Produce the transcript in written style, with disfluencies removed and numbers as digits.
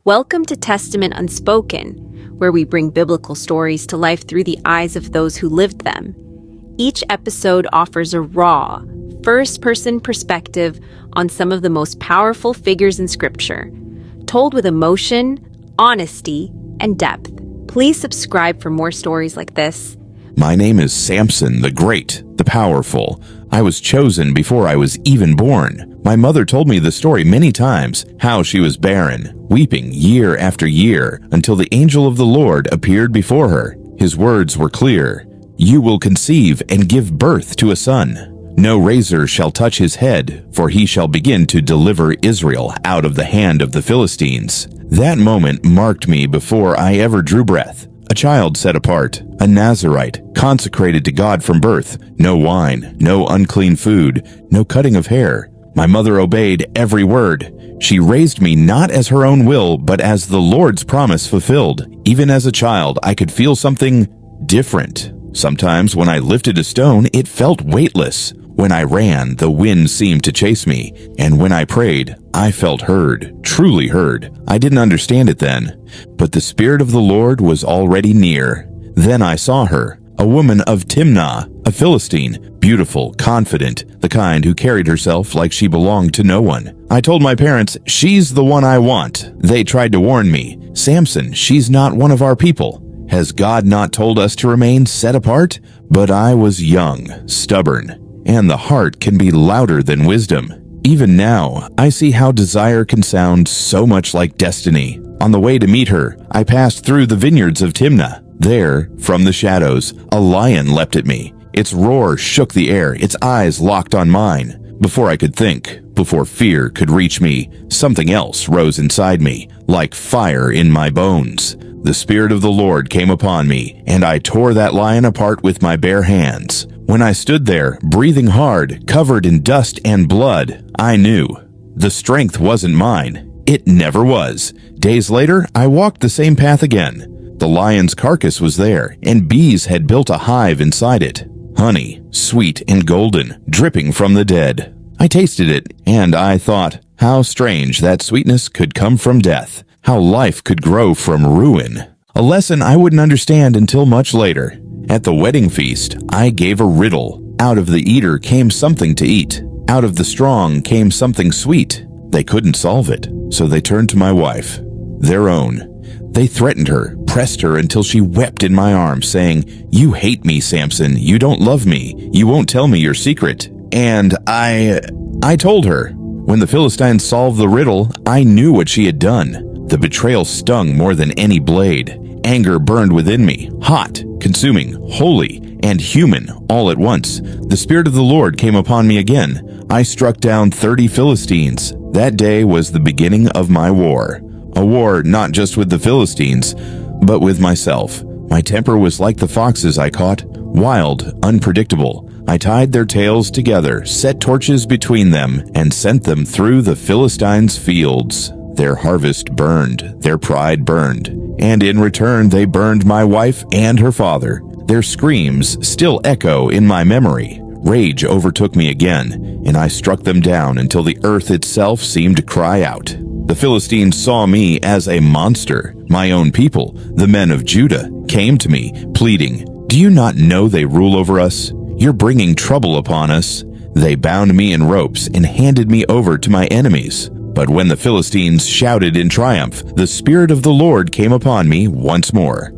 Welcome to Testament Unspoken, where we bring biblical stories to life through the eyes of those who lived them. Each episode offers a raw, first-person perspective on some of the most powerful figures in Scripture, told with emotion, honesty, and depth. Please subscribe for more stories like this. My name is Samson, the Great, the Powerful. I was chosen before I was even born. My mother told me the story many times, how she was barren, weeping year after year, until the angel of the Lord appeared before her. His words were clear. "You will conceive and give birth to a son. No razor shall touch his head, for he shall begin to deliver Israel out of the hand of the Philistines." That moment marked me before I ever drew breath. A child set apart, a Nazirite, consecrated to God from birth. No wine, no unclean food, no cutting of hair. My mother obeyed every word. She raised me not as her own will, but as the Lord's promise fulfilled. Even as a child, I could feel something different. Sometimes when I lifted a stone, it felt weightless. When I ran, the wind seemed to chase me. And when I prayed, I felt heard, truly heard. I didn't understand it then, but the Spirit of the Lord was already near. Then I saw her, a woman of Timnah, a Philistine, beautiful, confident, the kind who carried herself like she belonged to no one. I told my parents, "She's the one I want." They tried to warn me, "Samson, she's not one of our people. Has God not told us to remain set apart?" But I was young, stubborn, and the heart can be louder than wisdom. Even now, I see how desire can sound so much like destiny. On the way to meet her, I passed through the vineyards of Timnah. There, from the shadows, a lion leapt at me. Its roar shook the air, its eyes locked on mine. Before I could think, before fear could reach me, something else rose inside me, like fire in my bones. The Spirit of the Lord came upon me, and I tore that lion apart with my bare hands. When I stood there, breathing hard, covered in dust and blood, I knew. The strength wasn't mine. It never was. Days later, I walked the same path again. The lion's carcass was there, and bees had built a hive inside it. Honey, sweet and golden, dripping from the dead. I tasted it, and I thought, how strange that sweetness could come from death. How life could grow from ruin. A lesson I wouldn't understand until much later. At the wedding feast, I gave a riddle. Out of the eater came something to eat. Out of the strong came something sweet. They couldn't solve it, so they turned to my wife, their own. They threatened her, pressed her until she wept in my arms, saying, "You hate me, Samson. You don't love me. You won't tell me your secret." And I told her. When the Philistines solved the riddle, I knew what she had done. The betrayal stung more than any blade. Anger burned within me, hot, consuming, holy, and human all at once. The Spirit of the Lord came upon me again. I struck down 30 Philistines. That day was the beginning of my war. A war not just with the Philistines, but with myself. My temper was like the foxes I caught, wild, unpredictable. I tied their tails together, set torches between them, and sent them through the Philistines' fields. Their harvest burned, their pride burned, and in return they burned my wife and her father. Their screams still echo in my memory. Rage overtook me again, and I struck them down until the earth itself seemed to cry out. The Philistines saw me as a monster. My own people, the men of Judah, came to me, pleading, "Do you not know they rule over us? You're bringing trouble upon us." They bound me in ropes and handed me over to my enemies. But when the Philistines shouted in triumph, the Spirit of the Lord came upon me once more.